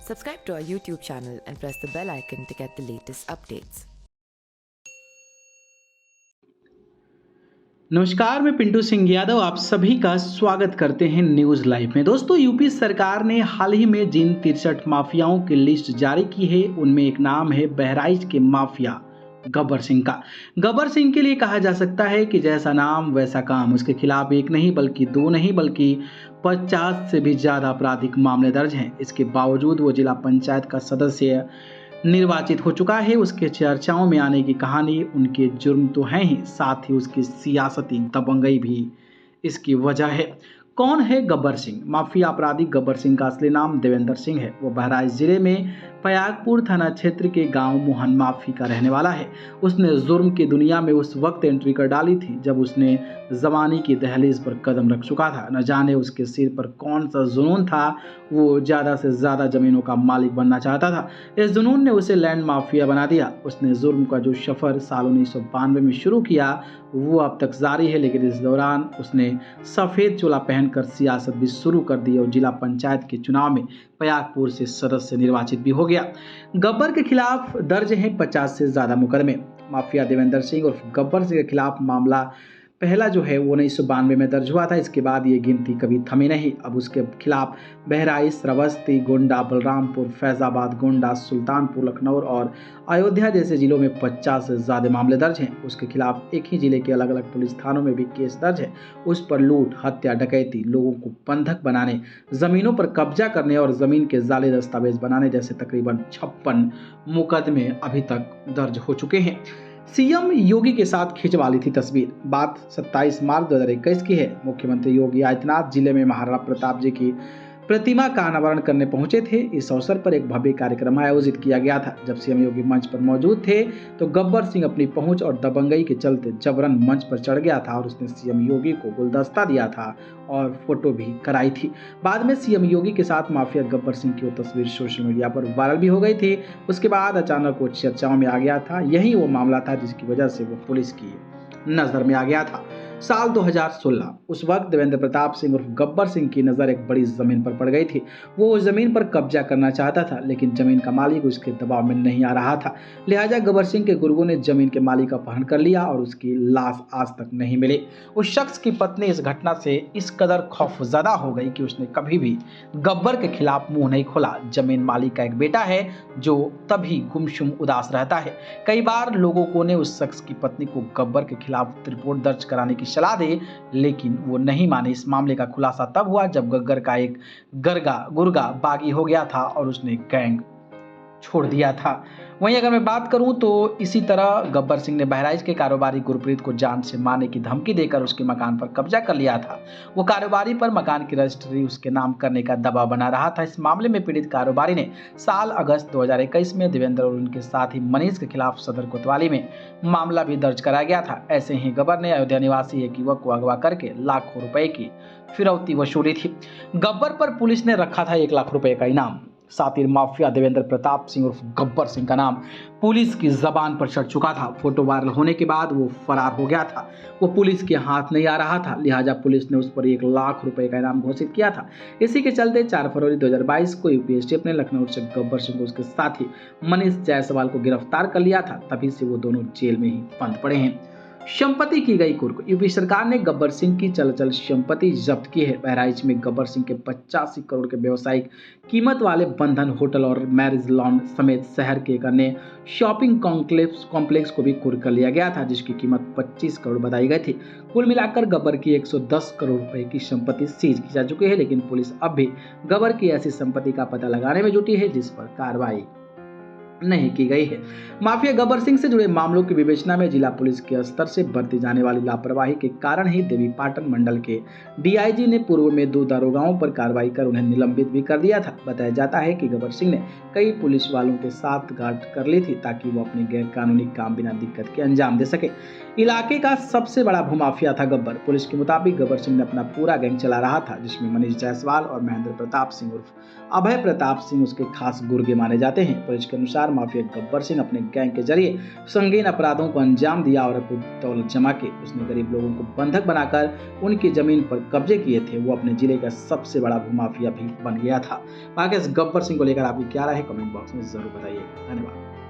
Subscribe to our YouTube channel and press the bell icon to get the latest updates. नमस्कार, मैं पिंटू सिंह यादव आप सभी का स्वागत करते हैं न्यूज़ लाइव में। दोस्तों, यूपी सरकार ने हाल ही में जिन 63 माफियाओं की लिस्ट जारी की है उनमें एक नाम है बहराइच के माफिया गब्बर सिंह का। गब्बर सिंह के लिए कहा जा सकता है कि जैसा नाम वैसा काम। उसके खिलाफ एक नहीं बल्कि दो नहीं बल्कि 50 से भी ज़्यादा आपराधिक मामले दर्ज हैं। इसके बावजूद वो जिला पंचायत का सदस्य निर्वाचित हो चुका है। उसके चर्चाओं में आने की कहानी उनके जुर्म तो हैं ही, साथ ही उसकी सियासती दबंगई भी इसकी वजह है। कौन है गब्बर सिंह? माफिया अपराधी गब्बर सिंह का असली नाम देवेंद्र सिंह है। वो बहराइच जिले में पयागपुर थाना क्षेत्र के गांव मोहन माफी का रहने वाला है। उसने जुर्म की दुनिया में उस वक्त एंट्री कर डाली थी जब उसने जवानी की दहलीज पर कदम रख चुका था। न जाने उसके सिर पर कौन सा जुनून था। वो ज़्यादा से ज़्यादा ज़मीनों का मालिक बनना चाहता था। इस जुनून ने उसे लैंड माफिया बना दिया। उसने जुर्म का जो सफ़र साल 1992 में शुरू किया वो अब तक जारी है, लेकिन इस दौरान उसने सफ़ेद चोला पहनकर सियासत भी शुरू कर दी और जिला पंचायत के चुनाव में पयागपुर से सदस्य निर्वाचित भी हो गया। गब्बर के खिलाफ दर्ज हैं 50 से ज़्यादा मुकदमे। माफिया देवेंद्र सिंह और गब्बर सिंह के खिलाफ मामला पहला जो है वो 1992 में दर्ज हुआ था। इसके बाद ये गिनती कभी थमी नहीं। अब उसके खिलाफ बहराइच, श्रावस्ती, गोंडा, बलरामपुर, फैजाबाद, गोंडा, सुल्तानपुर, लखनऊ और अयोध्या जैसे जिलों में 50 से ज़्यादा मामले दर्ज हैं। उसके खिलाफ एक ही जिले के अलग अलग पुलिस थानों में भी केस दर्ज है। उस पर लूट, हत्या, डकैती, लोगों को बंधक बनाने, ज़मीनों पर कब्जा करने और ज़मीन के जाली दस्तावेज बनाने जैसे तकरीबन 56 मुकदमे अभी तक दर्ज हो चुके हैं। सीएम योगी के साथ खिंचवा ली थी तस्वीर। बात 27 मार्च 2021 की है। मुख्यमंत्री योगी आदित्यनाथ जिले में महाराणा प्रताप जी की प्रतिमा का अनावरण करने पहुंचे थे। इस अवसर पर एक भव्य कार्यक्रम आयोजित किया गया था। जब सीएम योगी मंच पर मौजूद थे तो गब्बर सिंह अपनी पहुंच और दबंगई के चलते जबरन मंच पर चढ़ गया था और उसने सीएम योगी को गुलदस्ता दिया था और फोटो भी कराई थी। बाद में सीएम योगी के साथ माफिया गब्बर सिंह की वो तस्वीर सोशल मीडिया पर वायरल भी हो गई थी। उसके बाद अचानक वो चर्चाओं में आ गया था। यही वो मामला था जिसकी वजह से वो पुलिस की नजर में आ गया था। साल 2016 उस वक्त देवेंद्र प्रताप सिंह और गब्बर सिंह की नज़र एक बड़ी ज़मीन पर पड़ गई थी। वो उस ज़मीन पर कब्जा करना चाहता था, लेकिन ज़मीन का मालिक उसके दबाव में नहीं आ रहा था। लिहाजा गब्बर सिंह के गुर्गों ने ज़मीन के मालिक का अपहरण कर लिया और उसकी लाश आज तक नहीं मिली। उस शख्स की पत्नी इस घटना से इस कदर खौफजदा हो गई कि उसने कभी भी गब्बर के खिलाफ मुंह नहीं खोला। जमीन मालिक का एक बेटा है जो तभी गुमसुम उदास रहता है। कई बार लोगों ने उस शख्स की पत्नी को गब्बर के खिलाफ रिपोर्ट दर्ज कराने की सलाह दी, लेकिन वो नहीं माने। इस मामले का खुलासा तब हुआ जब गग्गर का एक गुर्गा बागी हो गया था और उसने गैंग छोड़ दिया था। वहीं अगर मैं बात करूं तो इसी तरह गब्बर सिंह ने बहराइच के कारोबारी गुरप्रीत को जान से मारने की धमकी देकर उसके मकान पर कब्जा कर लिया था। वो कारोबारी पर मकान की रजिस्ट्री उसके नाम करने का दबाव बना रहा था। इस मामले में पीड़ित कारोबारी ने साल अगस्त 2021 में देवेंद्र और उनके साथी मनीष के खिलाफ सदर कोतवाली में मामला भी दर्ज कराया गया था। ऐसे ही गब्बर ने अयोध्या निवासी एक युवक को अगवा करके लाखों रुपए की फिरौती वसूली थी। गब्बर पर पुलिस ने रखा था 1 लाख रुपए का इनाम। सातिर माफिया देवेंद्र प्रताप सिंह उर्फ गब्बर सिंह का नाम पुलिस की जबान पर चढ़ चुका था। फोटो वायरल होने के बाद वो फरार हो गया था। वो पुलिस के हाथ नहीं आ रहा था, लिहाजा पुलिस ने उस पर 1 लाख रुपए का इनाम घोषित किया था। इसी के चलते 4 फरवरी 2022 को यूपी एसटीएफ ने लखनऊ से गब्बर सिंह को उसके साथी मनीष जायसवाल को गिरफ्तार कर लिया था। तभी से वो दोनों जेल में ही बंद पड़े हैं। संपत्ति की गई कुर्क। यूपी सरकार ने गब्बर सिंह की चल संपत्ति जब्त की है। बहराइच में गब्बर सिंह के 85 करोड़ के व्यवसायिक कीमत वाले बंधन होटल और मैरिज लॉन समेत शहर के एक अन्य शॉपिंग कॉम्प्लेक्स को भी कुर्क कर लिया गया था, जिसकी कीमत 25 करोड़ बताई गई थी। कुल मिलाकर गब्बर की 110 करोड़ रुपए की संपत्ति सीज की जा चुकी है, लेकिन पुलिस अब भी गब्बर की ऐसी संपत्ति का पता लगाने में जुटी है जिस पर कार्रवाई नहीं की गई है। माफिया गब्बर सिंह से जुड़े मामलों की विवेचना में जिला पुलिस के स्तर से बरती जाने वाली लापरवाही के कारण ही देवीपाटन मंडल के डीआईजी ने पूर्व में 2 दारोगाओं पर कार्रवाई कर उन्हें निलंबित भी कर दिया था। बताया जाता है कि गब्बर सिंह ने कई पुलिस वालों के साथ गांठ कर ली थी ताकि वो अपने गैर कानूनी काम बिना दिक्कत के अंजाम दे सके। इलाके का सबसे बड़ा भूमाफिया था गब्बर। पुलिस के मुताबिक गब्बर सिंह ने अपना पूरा गैंग चला रहा था, जिसमें मनीष जायसवाल और महेंद्र प्रताप सिंह उर्फ अभय प्रताप सिंह उसके खास गुर्गे माने जाते हैं। पुलिस के अनुसार लगातार माफिया गब्बर सिंह अपने गैंग के जरिए संगीन अपराधों को अंजाम दिया और अपनी दौलत जमा के उसने गरीब लोगों को बंधक बनाकर उनकी जमीन पर कब्जे किए थे। वो अपने जिले का सबसे बड़ा भूमाफिया भी बन गया था। आगे इस गब्बर सिंह को लेकर आपकी क्या राय है, कमेंट बॉक्स में जरूर बताइए। धन्यवाद।